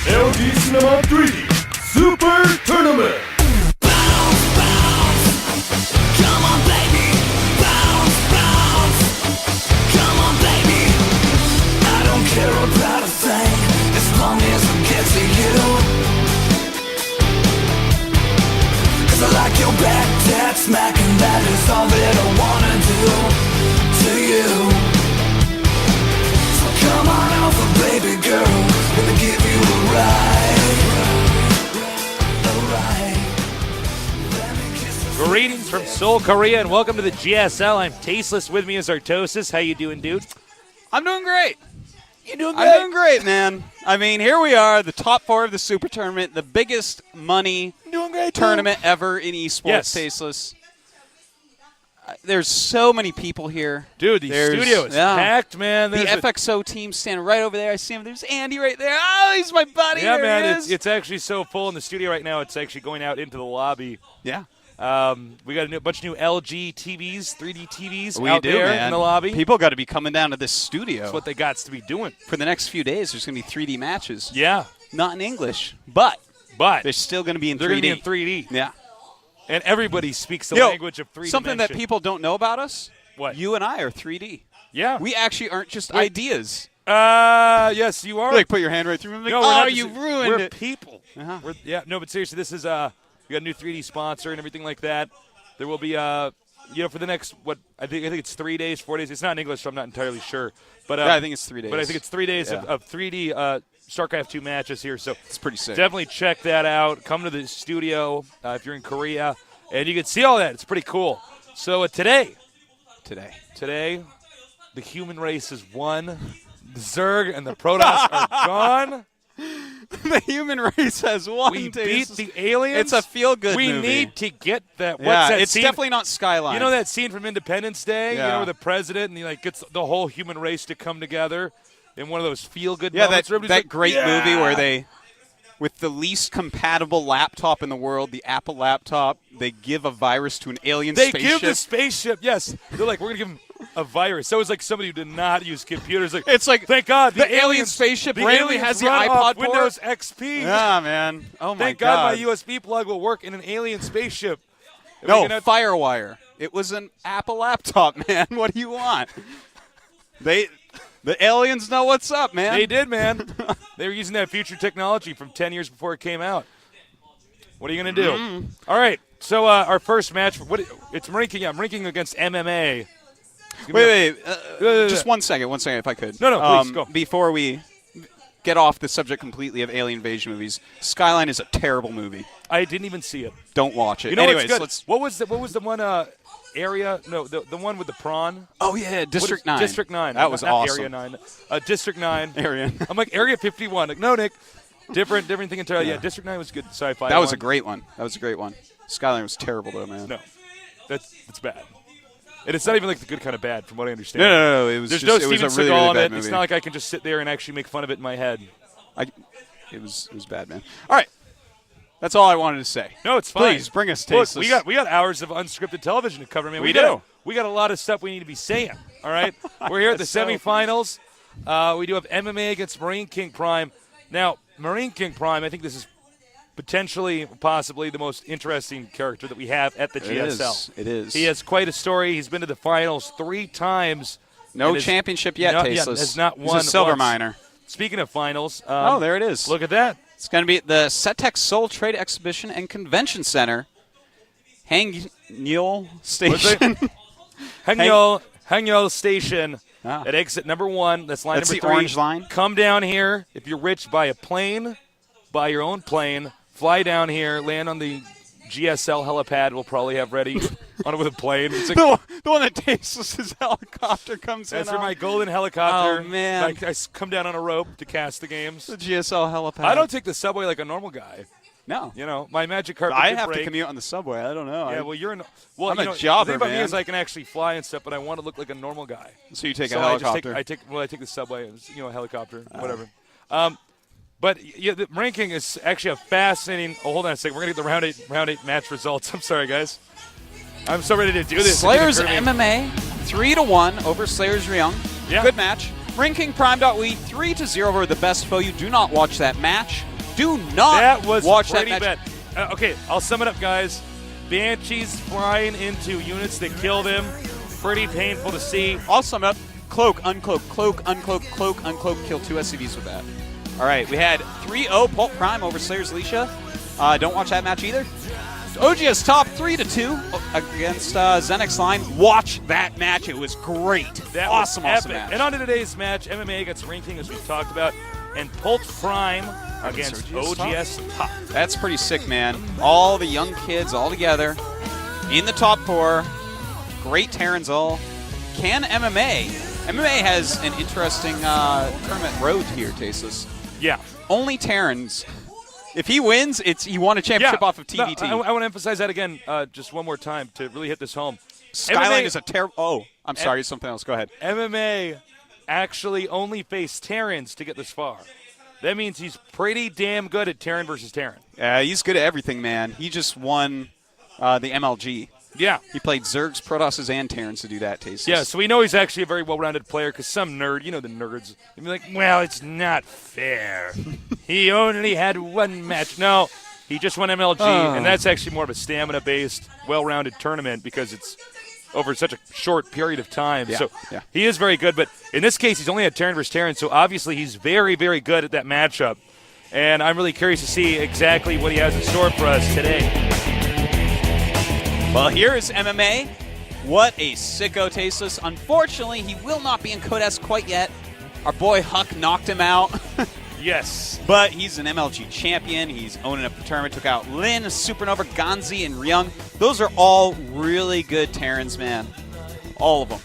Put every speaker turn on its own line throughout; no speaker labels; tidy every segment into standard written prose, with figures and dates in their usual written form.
LG Cinema 3D Super Tournament.
Bounce, bounce. Come on, baby. Bounce, bounce. Come on, baby. I don't care about a thing as long as it gets to you. 'Cause I like your back, that smack, and that is all that I wanna do to you. So come on over, baby girl. Let me give you a ride.
Greetings from Seoul, Korea, and welcome to the GSL. I'm Tasteless. With me is Artosis. How you doing, dude?
I'm doing great.
You doing great?
I'm doing great, man. I mean, here we are, the top four of the Super Tournament, the biggest money
Doing great,
tournament ever in esports.
Yes.
Tasteless. There's so many people here.
Dude, the studio is packed, man.
The FXO team standing right over there. I see him. There's Andy right there. Oh, he's my buddy.
Yeah,
there
man,
he is.
it's actually so full in the studio right now. It's actually going out into the lobby.
Yeah.
We got a bunch of new LG TVs, 3D TVs
We
out
do,
there
man.
in the lobby.
People got to be coming down to this studio.
That's what they got to be doing.
For the next few days, there's going to be 3D matches.
Yeah.
Not in English, but they're still going to be in 3D.
They're going to be in 3D.
Yeah.
And everybody speaks the language of 3D.
Something that people don't know about us.
What?
You and I are 3D.
Yeah.
We actually aren't just ideas.
Yes, you are.
Like, put your hand right through. Like,
No, we're not
you
just-
ruined
we're
it.
people.
Uh-huh.
No, but seriously, this is we got a new 3D sponsor and everything like that. There will be for the next I think it's 3 days, 4 days. It's not in English, so I'm not entirely sure. But
Yeah, I think it's 3 days.
But I think it's 3 days of 3D StarCraft 2 matches here. So
It's pretty sick.
definitely check that out. Come to the studio if you're in Korea, and you can see all that. It's pretty cool. So today, the human race is won. The Zerg and the Protoss are gone.
The human race has won.
We beat the aliens.
It's a feel-good
We
movie.
need to get that. What's
Yeah,
that
it's
scene?
definitely not Skyline.
You know that scene from Independence Day?
Yeah.
You know, where the president and he gets the whole human race to come together in one of those feel-good
Yeah,
moments.
that
Everybody's like,
great
yeah!
movie where they, with the least compatible laptop in the world, the Apple laptop, they give a virus to an alien
They
spaceship.
give the spaceship, yes. They're like, we're going to give him a virus. So it's like somebody who did not use computers. Like,
It's like,
thank God.
the alien spaceship
the
randomly
aliens
has the
run
iPod
off
port.
Windows XP.
Yeah, man. Oh, my
Thank
God.
God my USB plug will work in an alien spaceship.
No,
We're gonna-
FireWire. It was an Apple laptop, man. What do you want? The aliens know what's up, man.
They did, man. They were using that future technology from 10 years before it came out. What are you going to do? All right. So our first match, it's MarineKing. Yeah, MarineKing against MMA.
Wait. Just one second, if I could.
No, please, go.
Before we get off the subject completely of alien invasion movies, Skyline is a terrible movie.
I didn't even see it.
Don't watch it.
You know
Anyways,
what's good? What was the one area? No, the one with the prawn.
Oh, yeah, District 9.
District 9.
That was
not
awesome.
Area 9. District 9.
Area.
I'm like, Area 51. Like, no, Nick. Different thing entirely. Yeah, District 9 was good sci-fi.
That was a great one. Skyline was terrible, though, man.
No, that's bad. And it's not even like the good kind of bad, from what I understand.
No. It was
There's
just,
no
it was
Steven
a really,
Seagal
really
in
bad
it.
movie.
It's not like I can just sit there and actually make fun of it in my head.
It was bad, man. All right. That's all I wanted to say.
No, it's fine.
Please, bring us
Look,
Tasteless.
we got hours of unscripted television to cover, man.
We do.
We got a lot of stuff we need to be saying, all right? We're here at the semifinals. We do have MMA against MarineKing Prime. Now, MarineKing Prime, I think this is potentially, possibly the most interesting character that we have at the GSL.
It is.
He has quite a story. He's been to the finals 3 times.
No
and
championship yet, Tasteless.
has not
He's
won
a silver
once.
miner.
Speaking of finals.
There it is.
Look at that.
It's going to be at the Cetex Seoul Trade Exhibition and Convention Center, Hangyeol Station.
Hangyeol Station
Ah.
at exit number 1. That's line
That's
number
the
3.
orange line?
Come down here. If you're rich, buy a plane. Buy your own plane. Fly down here. Land on the GSL helipad we'll probably have ready on it with a plane. It's like,
the one that Tasteless' helicopter comes
that's
in
for
on.
my golden helicopter.
Oh, man.
I come down on a rope to cast the games.
The GSL helipad.
I don't take the subway like a normal guy.
No.
You know, my magic carpet
I
could
have to
break.
commute on the subway. I don't know.
Yeah, well, you're in. Well,
I'm
you
a
know,
jobber,
the thing about me
man.
is I can actually fly and stuff, but I want to look like a normal guy.
So you take
So
a helicopter.
I take the subway, a helicopter, whatever. But yeah, the ranking is actually a fascinating. Oh, hold on a second. We're gonna get the round eight match results. I'm sorry, guys. I'm so ready to do this.
Slayers
It didn't occur to me.
MMA 3-1 over Slayers Ryung.
Yeah.
Good match. MarineKingPrime.WE 3-0 over the best foe. You do not watch that match. Do not
That was
watch that
pretty
match.
bad. Okay, I'll sum it up, guys. Banshees flying into units that kill them. Pretty painful to see.
I'll sum it up. Cloak, uncloak, cloak, uncloak, cloak, uncloak. Kill 2 SCVs with that. All right, we had 3-0 Pulp Prime over Slayer's Alicia. Don't watch that match either. OGS top 3-2 against Zenix Line. Watch that match. It was great.
That
awesome
was epic.
match.
And on to today's match, MMA against MarineKing, as we've talked about, and Pulp Prime against OGS Top.
That's pretty sick, man. All the young kids all together in the top 4. Great Terrans all. Can MMA? MMA has an interesting tournament road here, Tasteless.
Yeah.
Only Terrans. If he wins, he won a championship off of TBT.
No, I want to emphasize that again just one more time to really hit this home.
Skyline
MMA
is a terrible. Oh, I'm sorry. Something else. Go ahead.
MMA actually only faced Terrans to get this far. That means he's pretty damn good at Terran versus Terran.
Yeah, he's good at everything, man. He just won the MLG.
Yeah.
He played Zergs, Protosses, and Terrans to do that, Tasteless.
Yeah, so we know he's actually a very well-rounded player because some nerd, you know the nerds, they'd be like, well, it's not fair. He only had one match. No, he just won MLG, and that's actually more of a stamina-based, well-rounded tournament because it's over such a short period of time.
Yeah,
So
yeah.
he is very good, but in this case, he's only had Terran versus Terran, so obviously he's very, very good at that matchup. And I'm really curious to see exactly what he has in store for us today.
Well, here is MMA. What a sicko, Tasteless. Unfortunately, he will not be in Codex quite yet. Our boy Huck knocked him out.
Yes.
But he's an MLG champion. He's owning up the tournament. Took out Lin, Supernova, Ganzi, and Ryung. Those are all really good Terrans, man. All of them.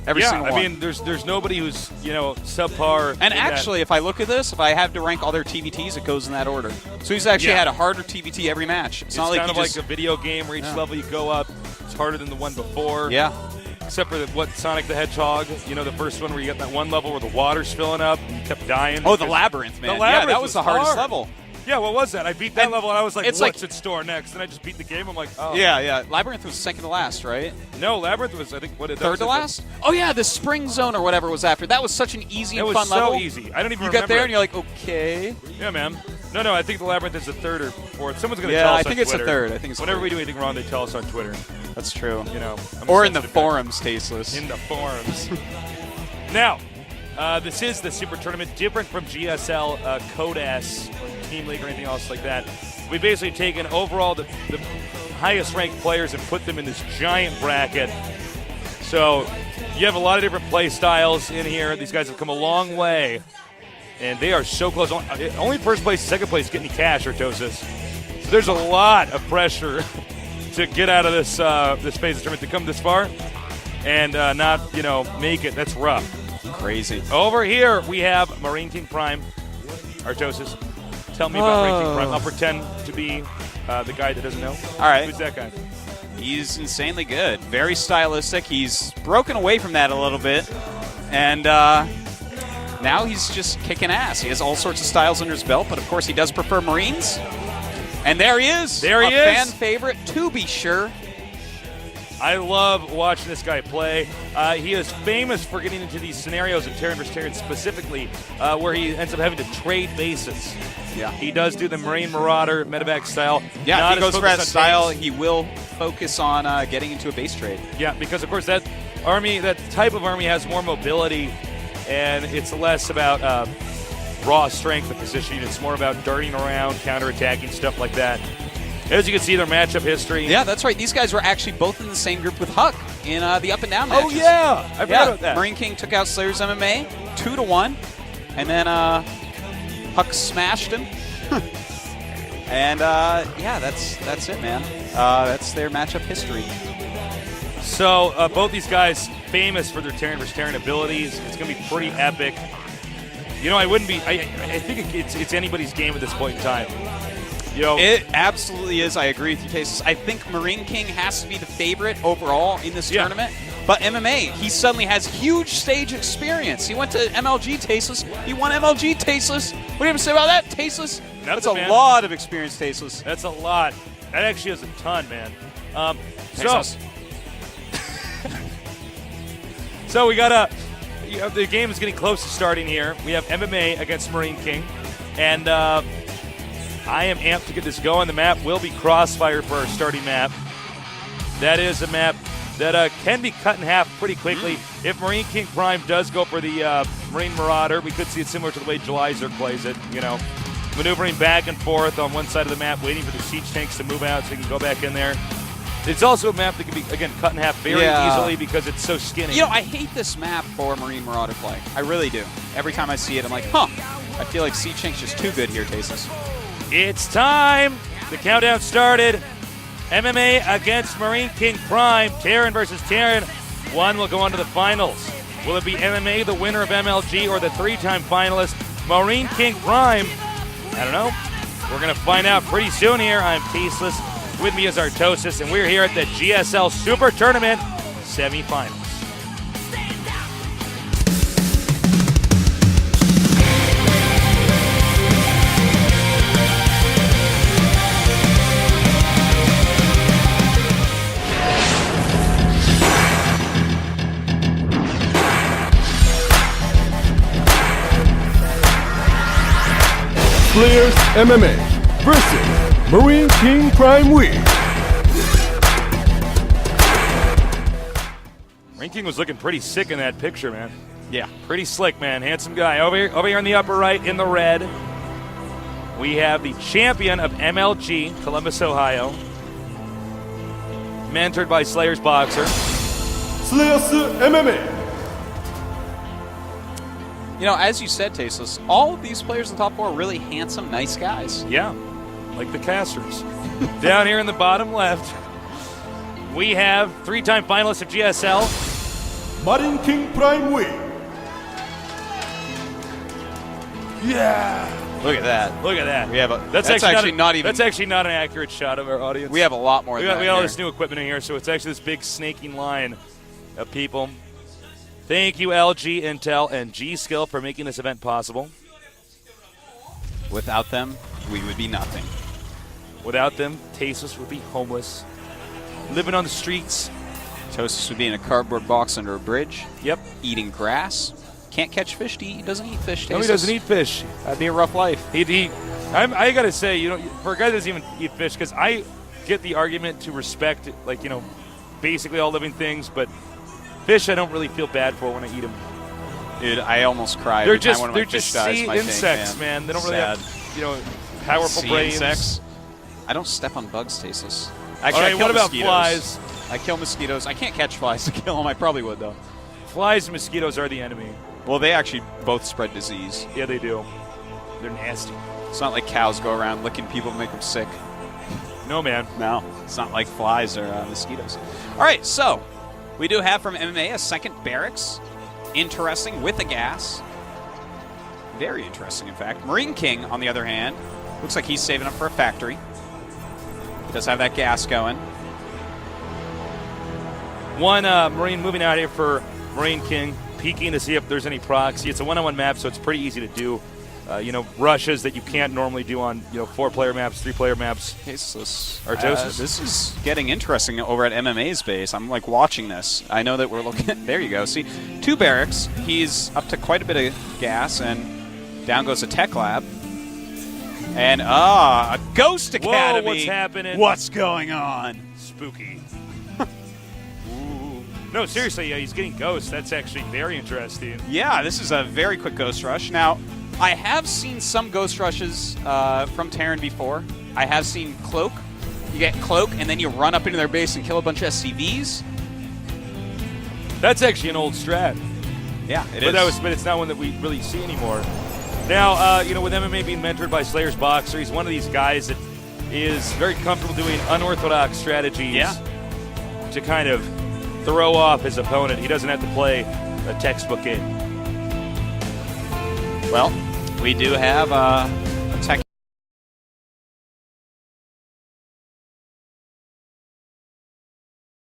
Every single one.
I mean, there's nobody who's, subpar.
And actually, if I look at this, if I have to rank all their TBTs, it goes in that order. So he's actually had a harder TBT every match. It's not like
kind
he
of
just,
like a video game where each level you go up, it's harder than the one before.
Yeah.
Except for Sonic the Hedgehog, the first one where you got that one level where the water's filling up and you kept dying.
Oh, the Labyrinth, man.
The Labyrinth
that was the hardest
hard.
level.
Yeah, what was that? I beat that
And
level and I was like,
it's
what's
like-
in store next? And I just beat the game. I'm like, oh.
Yeah. Labyrinth was second to last, right?
No, Labyrinth was, I think, what?
Third to last? Oh, yeah, the Spring Zone or whatever was after. That was such an easy
It
and
was
fun
so
level.
easy. I don't even
You
remember
get there
it.
and you're like, okay.
Yeah, man. No, I think the Labyrinth is the third or fourth. Someone's going to
Yeah,
tell us
I
on
think it's the
Twitter.
third. I think it's the
Whenever
third.
we do anything wrong, they tell us on Twitter.
That's true.
I'm
Or in the
sensitive guy.
forums, Tasteless.
In the forums. Now, this is the Super Tournament, different from GSL, CODES, or Team League, or anything else like that. We've basically taken overall the highest-ranked players and put them in this giant bracket. So you have a lot of different play styles in here. These guys have come a long way, and they are so close. Only first place, second place get any cash, Ortosis. So there's a lot of pressure to get out of this phase of tournament to come this far and not, make it. That's rough.
Crazy.
Over here, we have MarineKingPrime. Artosis, tell me about MarineKingPrime. I'll pretend to be the guy that doesn't know.
All right.
Who's that guy?
He's insanely good. Very stylistic. He's broken away from that a little bit. And now he's just kicking ass. He has all sorts of styles under his belt, but of course he does prefer Marines. And there he is.
There he
a
is.
fan favorite, to be sure.
I love watching this guy play. He is famous for getting into these scenarios in Terran vs. Terran specifically, where he ends up having to trade bases.
Yeah.
He does do the Marine Marauder medevac style.
Yeah,
Not
if he
as
goes for that
focused on
style,
tanks.
he will focus on getting into a base trade.
Yeah, because of course that type of army has more mobility, and it's less about raw strength of positioning. It's more about darting around, counterattacking, stuff like that. As you can see, their matchup history.
Yeah, that's right. These guys were actually both in the same group with Huck in the up and down matches.
Oh yeah, I forgot about that.
Marine King took out Slayers MMA 2-1, and then Huck smashed him. And that's it, man. That's their matchup history.
So both these guys famous for their Terran vs. Terran abilities. It's going to be pretty epic. I wouldn't be. I think it's anybody's game at this point in time.
It absolutely is. I agree with you, Tasteless. I think Marine King has to be the favorite overall in this tournament. But MMA, he suddenly has huge stage experience. He went to MLG, Tasteless. He won MLG, Tasteless. What do you have to say about that, Tasteless? That's a
man.
lot of experience, Tasteless.
That's a lot. That actually is a ton, man. So we got the game is getting close to starting here. We have MMA against Marine King, and I am amped to get this going. The map will be Crossfire for our starting map. That is a map that can be cut in half pretty quickly. If Marine King Prime does go for the Marine Marauder, we could see it similar to the way Jelizer plays it, you know, maneuvering back and forth on one side of the map, waiting for the siege tanks to move out so you can go back in there. It's also a map that can be, again, cut in half very easily because it's so skinny.
You know, I hate this map for Marine Marauder play. I really do. Every time I see it, I'm like, huh, I feel like siege tank's just too good here, Tasis.
It's time. The countdown started. MMA against Marine King Prime. Terran versus Terran. One will go on to the finals. Will it be MMA, the winner of MLG, or the 3-time finalist, Marine King Prime? I don't know. We're going to find out pretty soon here. I'm Tasteless. With me is Artosis, and we're here at the GSL Super Tournament semifinals.
Players MMA versus Marine King Prime.WE.
Marine King was looking pretty sick in that picture, man.
Yeah.
Pretty slick, man. Handsome guy. Over here in the upper right, in the red, we have the champion of MLG, Columbus, Ohio. Mentored by Slayer's Boxer.
Slayers MMA.
You know, as you said, Tasteless, all of these players in the top 4 are really handsome, nice guys.
Yeah, like the casters. Down here in the bottom left, we have 3-time finalists of GSL.
Marine King Prime.WE.
Yeah.
Look at that.
Look at that.
We have a,
That's
actually not even.
That's actually not an accurate shot of our audience.
We have a lot more
We
than
got,
that
we got all
here.
this new equipment in here, so it's actually this big snaking line of people. Thank you, LG, Intel, and G-Skill for making this event possible.
Without them, we would be nothing.
Without them, Tasteless would be homeless, living on the streets.
Tosis would be in a cardboard box under a bridge,
Yep.
eating grass. Can't catch fish to eat. He doesn't eat fish,
No, he
Tasteless.
doesn't eat fish.
That'd be a rough life.
I gotta say, you know, for a guy that doesn't even eat fish, because I get the argument to respect, like, you know, basically all living things, but fish I don't really feel bad for when I eat them.
Dude, I almost cry
They're
every time
just
one of my
they're
fish
just
dies.
sea
My tank,
insects, man. They don't really
Sad.
have, you know, powerful
Sea
brains.
insects. I don't step on bugs, Tasteless. Actually,
All
I
right,
kill
what about
mosquitoes.
flies?
I kill mosquitoes. I can't catch flies to kill them. I probably would, though.
Flies and mosquitoes are the enemy.
Well, they actually both spread disease.
Yeah, they do. They're nasty.
It's not like cows go around licking people to make them sick.
No, man.
No, it's not like flies or mosquitoes. All right, so we do have from MMA a second barracks. Interesting with a gas. Very interesting, in fact. Marine King, on the other hand, looks like he's saving up for a factory. He does have that gas going.
One Marine moving out here for Marine King, peeking to see if there's any proxy. It's a one-on-one map, so it's pretty easy to do. You know, rushes that you can't normally do on, you know, 4-player maps, 3-player maps. Artosis.
This is getting interesting over at MMA's base. I'm like watching this. I know that we're looking at, there you go. See, 2 barracks. He's up to quite a bit of gas, and down goes a tech lab. And a Ghost Academy.
Whoa, what's happening?
What's going on?
Spooky. No, seriously, he's getting ghosts. That's actually very interesting.
Yeah, this is a very quick Ghost Rush. Now, I have seen some Ghost Rushes from Terran before. I have seen Cloak. You get Cloak, and then you run up into their base and kill a bunch of SCVs.
That's actually an old strat.
Yeah, it is.
But it's not one that we really see anymore. Now, you know, with MMA being mentored by Slayer's Boxer, he's one of these guys that is very comfortable doing unorthodox strategies to kind of throw off his opponent. He doesn't have to play a textbook game.
Well, we do have